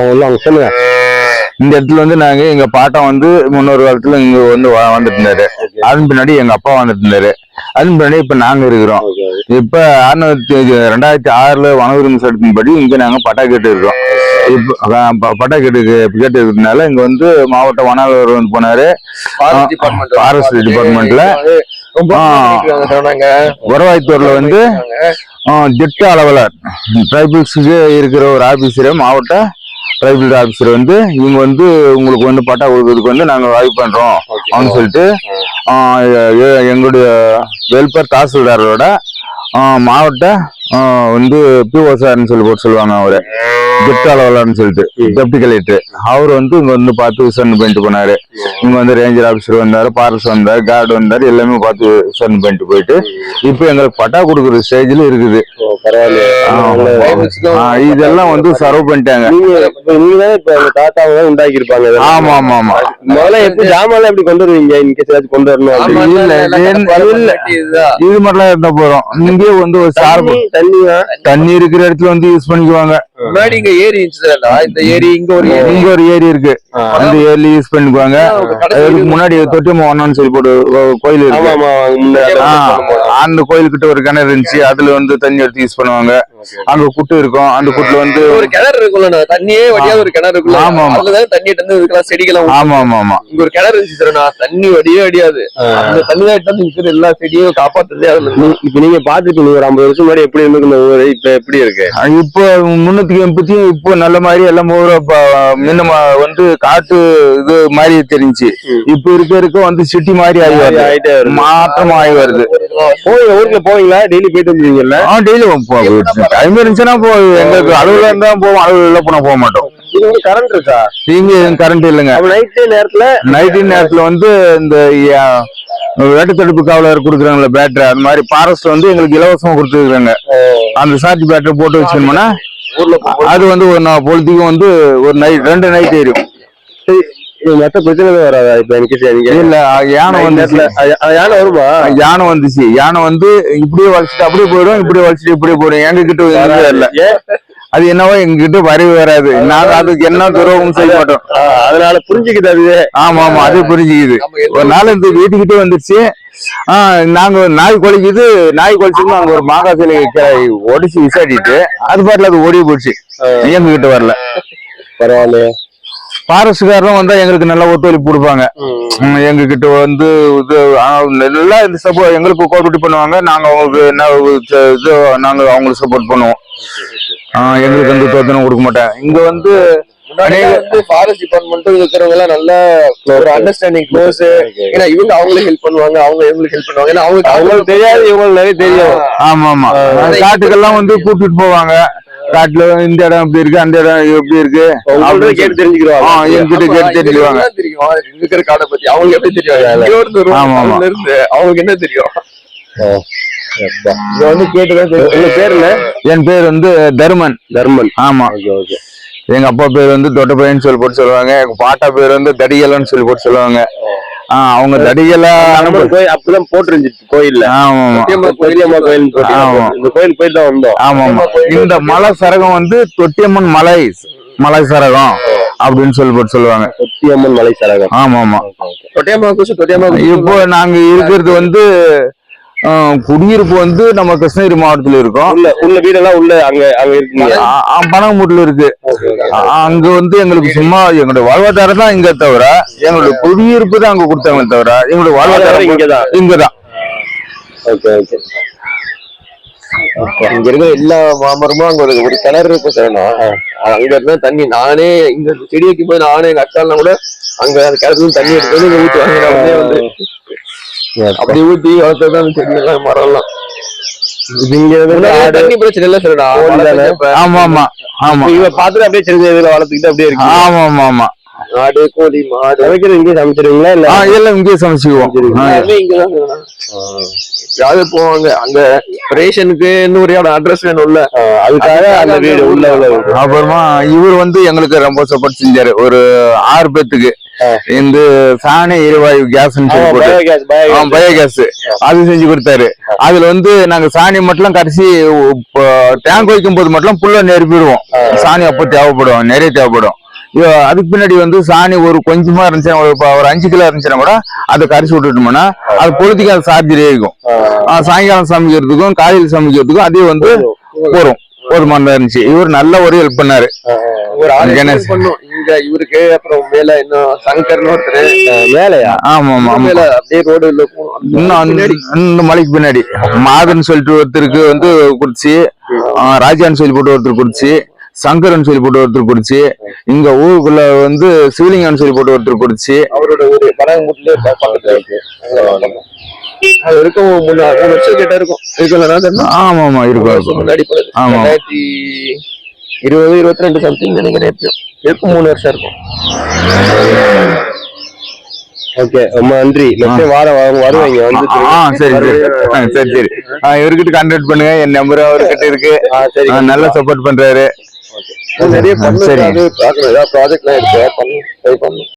அவங்க சொல்லுங்க. இந்த இடத்துல வந்து நாங்க எங்க பாட்டம் வந்து முன்னொரு காலத்துல இங்க வந்து வந்துட்டு இருந்தாரு. அதன் பின்னாடி எங்க அப்பா வந்துட்டு இருந்தாரு. அதன் பின்னாடி இப்ப நாங்க இருக்கிறோம். இப்ப 2006 வன உரிமை சட்டத்தின்படி இங்க நாங்க பட்டா கேட்டு இருக்கோம். இப்ப பட்டா கேட்டு இருக்கிறதுனால இங்க வந்து மாவட்ட வன அலுவலர் வந்து போனாரு. ஃபாரஸ்ட் டிபார்ட்மெண்ட்ல உரவாய்த்தூர்ல வந்து திட்ட அலுவலர் டிரைபிள்ஸுக்கு இருக்கிற ஒரு ஆபீசர், மாவட்ட டிரைபிள் ஆபீசர் வந்து இவங்க வந்து உங்களுக்கு வந்து பட்டா கொடுக்கறதுக்கு வந்து நாங்க வாய்ப்பு பண்றோம் அப்படின்னு சொல்லிட்டு எங்களுடைய வெல்பேர் தாசில்தாரோட மாவட்ட வந்து பிஓசார்னு சொல்லி போட்டு சொல்லுவாங்க. அவரு திட்ட அலுவலர்னு சொல்லிட்டு டெப்டி கலெக்டர் அவர் வந்து இங்க வந்து பார்த்து விசாரணை பண்ணிட்டு போனாரு. இங்க வந்து ரேஞ்சர் ஆபீசர் வந்தாரு, ஃபாரஸ்ட் வந்தாரு, கார்டு வந்தாரு, எல்லாமே பார்த்து விசாரணை பண்ணிட்டு போயிட்டு இப்ப எங்களுக்கு பட்டா கொடுக்குற ஸ்டேஜ்ல இருக்குது. இதெல்லாம் வந்து சர்வ் பண்ணிட்டாங்க. நீங்கதான் இப்ப தாத்தாவை உண்டாக்கி இருப்பாங்க. ஆமா ஆமா ஆமா. முதல்ல எப்படி ஜாமான் எப்படி கொண்டு வருவீங்க? இன்கேஸ் ஏதாச்சும் கொண்டு வரணும் இல்ல இது மாதிரிலாம் இருந்தா போறோம். இங்கே வந்து ஒரு சார்பு தண்ணி இருக்கிற இடத்துல வந்து யூஸ் பண்ணிக்குவாங்க. முன்னாடி இங்க ஏரி இருந்துச்சுடா, இந்த ஏரி இங்க ஒரு ஏரி இருக்கு, அந்த ஏரியில யூஸ் பண்ணிக்குவாங்க. அதுக்கு முன்னாடி தொட்டியம்மன் சொல்லி போட்டு கோயில் இருக்கு, அந்த கோயில்கிட்ட ஒரு கிணறு இருந்துச்சு, அதுல வந்து தண்ணி எடுத்து யூஸ் பண்ணுவாங்க. அங்க குட்டு இருக்கும், அந்த குட்டுல வந்து ஒரு கிணறு இருக்குல்ல, தண்ணியே வடியாத ஒரு கிணறு இருக்குல்ல. ஆமா ஆமா, தண்ணி எடுத்து செடிகள். ஆமா ஆமா ஆமா, இங்க ஒரு கிணறு இருந்துச்சுடா, தண்ணி வடியே வடியாது. அந்த தண்ணி தான் எடுத்து இருக்கிற எல்லா செடியும் காப்பாத்துறதே அதுல. இப்ப நீங்க பாத்துட்டு ஒரு 50 வருஷம் முன்னாடி எப்படி இருக்கு இந்த ஊரு, இப்ப எப்படி இருக்கு? இப்போ 380 இப்போ நல்ல மாதிரி எல்லாம் முன்ன வந்து காட்டு இது மாதிரி தெரிஞ்சு இப்ப இருக்க வந்து சிட்டி மாதிரி ஆகிட்டு மாற்றம் ஆகி வருது. ஊருக்கு போவீங்களா? டெய்லி போயிட்டு வந்துருவீங்கல்ல? டெய்லி டைம் இருந்துச்சுன்னா எங்களுக்கு அளவுல இருந்தா போவோம், அளவுல போனா போக மாட்டோம். கரண்ட் இருக்கா? இங்க கரண்ட் இல்லைங்க. நைட்டு நேரத்துல வந்து இந்த வேட்டு தடுப்பு காவலர் கொடுக்குறாங்கல்ல பேட்டரி, அந்த மாதிரி ஃபாரஸ்ட் வந்து எங்களுக்கு இலவசமா கொடுத்துருக்காங்க. அந்த சார்ஜ் பேட்டரி போட்டு வச்சோம்னா அது வந்து ஒரு பொழுதுக்கும் வந்து ஒரு நைட் 2 நைட் ஏறியும். மத்த பிரச்சனை வராதா? இப்ப எனக்கு இல்ல, யானை வந்து யானை வருமா? யானை வந்துச்சு, யானை வந்து இப்படியே வலிச்சுட்டு அப்படியே போயிடும், இப்படியே வலிச்சுட்டு இப்படியே போயிடும். எங்க கிட்ட இல்ல, அது என்னவோ எங்க கிட்ட வரவே வராது. நாங்க அதுக்கு என்ன துரோகம் செய்ய மாட்டோம். அதனால புரிஞ்சுக்குது அது. ஆமா ஆமா, அது புரிஞ்சுக்குது. ஒரு நாள் இந்த வீட்டுக்கிட்டே வந்துருச்சு. நாங்க நாய் கொலைக்குது, நாய் கொலைச்சுக்கு அங்க ஒரு மாங்காய் சிலை ஒடிச்சு விசாரிட்டு அது பாட்டுல அது ஓடி போயிடுச்சு, எங்க கிட்ட வரல. பரவாயில்ல. ஃபாரஸ்ட்காரரும் வந்தா எங்களுக்கு நல்லா ஒத்துழைப்பு கொடுப்பாங்க. எங்க கிட்ட வந்து நல்லா இந்த சப்போர்ட் எங்களுக்கு கோஆபரேட் பண்ணுவாங்க. நாங்க அவங்களுக்கு என்ன இது நாங்க அவங்களுக்கு சப்போர்ட் பண்ணுவோம். எங்களுக்கு வந்து தோத்தனம் கொடுக்க மாட்டேன். இங்க வந்து ஃபாரஸ்ட் டிபார்ட்மெண்ட் இருக்கிறவங்க எல்லாம் நல்ல ஒரு அண்டர்ஸ்டாண்டிங் க்ளோஸ். ஏன்னா இவங்க அவங்களுக்கு ஹெல்ப் பண்ணுவாங்க, அவங்க இவங்களுக்கு ஹெல்ப் பண்ணுவாங்க. ஏன்னா அவங்களுக்கு தெரியாது, இவங்களுக்கு நிறைய தெரியும். ஆமா ஆமா, காட்டுக்கெல்லாம் வந்து கூப்பிட்டு போவாங்க. காட்டுல இந்த இடம் எப்படி இருக்கு, அந்த இடம் எப்படி இருக்கு கேட்டு தெரிஞ்சுக்கிறோம். என்கிட்ட கேட்டு தெரிஞ்சுக்குவாங்க. இருக்கிற காடை பத்தி அவங்களுக்கு எப்படி தெரியும்? அவங்களுக்கு என்ன தெரியும்? பேர் என்ன? என் பேர் வந்து தர்மன். தர்மன். ஆமா. எங்க அப்பா பேர் வந்து தொட்டப்பையன்னு சொல்லி போட்டு சொல்லுவாங்க. எங்க பாட்டா பேர் வந்து தடிகலன்னு சொல்லி போட்டு சொல்லுவாங்க. அவங்க தடிகலா அப்படிதான் போட்டுருந்துச்சு கோயில்ல. இந்த கோயில் போயிட்டு தான் வந்தோம். ஆமா ஆமா, இந்த மலை சரகம் வந்து தொட்டியம்மன் மலை சரகம் அப்படின்னு சொல்லி போட்டு சொல்லுவாங்க. தொட்டியம்மன் மலை சரகம். ஆமா ஆமா. இப்போ நாங்க இருக்கிறது வந்து குடியிருப்பு வந்து நம்ம கிருஷ்ணகிரி மாவட்டத்துல இருக்கோம். உள்ள வீடெல்லாம் உள்ள அங்க இருக்கு, பனங்கமூட்டுல இருக்கு. அங்க வந்து எங்களுக்கு சும்மா எங்களுடைய வாழ்வாதாரம் தான் இங்க தவிர, எங்களுடைய குடியிருப்பு தான் அங்க கொடுத்தாங்க தவிர எங்களுடைய வாழ்வாதாரம் இங்கதான். இங்க இருக்க எல்லா மாமரமும் அங்க ஒரு கிணறு இருக்கும் சார். அங்க இருந்தா தண்ணி நானே இங்க செடி வைக்கும் போது நானே எங்க அக்காலாம் கூட அங்க அந்த கிணத்துல தண்ணி எடுத்து இங்க ஊற்றுவாங்க. வந்து அப்படி ஊத்தி வளர்த்ததான் செடி எல்லாம் மரம் எல்லாம். தண்ணி பிரச்சனை இல்ல சார். ஆமா ஆமா ஆமா, இவ பாத்துட்டு அப்படியே செடி வளர்த்துக்கிட்டு அப்படியே இருக்கு. ஆமா ஆமா ஆமா, ஆடு கோழி மாடு சமைக்கிறது இங்கே சமைச்சிருவீங்களா? இல்ல எல்லாம் இங்கே சமைச்சுக்குவோம். யாரு போவாங்க அங்க ரேஷனுக்கு இன்னொரு அட்ரஸ் வேணும்ல, அதுக்காக அந்த வீடு உள்ள. அப்புறமா இவர் வந்து எங்களுக்கு ரொம்ப சப்போர்ட் செஞ்சாரு. ஒரு 6 பேத்துக்கு இந்த சாண எரிவாயு கேஸ்ன்னு சொல்லி போட்டு பயோகேஸ் பயோகேஸ் அது செஞ்சு கொடுத்தாரு. அதுல வந்து நாங்க சாணி மட்டும் கடைசி டேங்க் வைக்கும் போது மட்டும் புல்ல நெருப்பிடுவோம். சாணி அப்போ தேவைப்படும், நிறைய தேவைப்படும். அதுக்கு பின்னாடி வந்து சாணி ஒரு கொஞ்சமா இருந்துச்சுன்னா ஒரு 5 கிலோ இருந்துச்சுன்னா கூட அதை கரைச்சி விட்டுட்டோம்னா அது பொழுதுக்கு அது சார்ஜரே இருக்கும். சாயங்காலம் சமைக்கிறதுக்கும் காலையில் சமைக்கிறதுக்கும் அதே வந்து போதுமான தான் இருந்துச்சு. இவர் நல்ல ஒரு ஹெல்ப் பண்ணாரு. இங்க இவருக்கு அப்புறம் மேல இன்னும் சங்கர்னு ஒருத்தர் மேலையா? ஆமா ஆமா மேல அப்படியே ரோடு இன்னும் மலைக்கு பின்னாடி மாதன் சொல்லிட்டு ஒருத்தருக்கு வந்து குடிச்சு, ராஜான்னு சொல்லி போட்டு ஒருத்தர் குடிச்சு, சங்கரன் சொல்லி போட்டு ஒருத்தர் குடிச்சு, இங்க ஊருக்குள்ள வந்து சிவலிங்கன்னு சொல்லி போட்டு ஒருத்தர் குடிச்சு. அவரோட ஒரு படகுமுட்ல பக்கத்துல இருக்கு. அது இருக்கும் 3 வருஷம் கிட்ட இருக்கும். ஆமா ஆமா இருக்கும். முன்னாடி 2020-22 சம்திங் நினைக்கிறேன். இருக்கும் 3 வருஷம் இருக்கும். ஓகே, ரொம்ப நன்றி. வருவாங்க வந்து. சரி சரி சரி சரி. இவர்கிட்ட கான்டாக்ட் பண்ணுங்க, என் நம்பர் அவர்கிட்ட இருக்கு. நல்லா சப்போர்ட் பண்றாரு. நிறைய பண்ணு ப்ராஜெக்ட்லாம் இருக்கு, ட்ரை பண்ணு.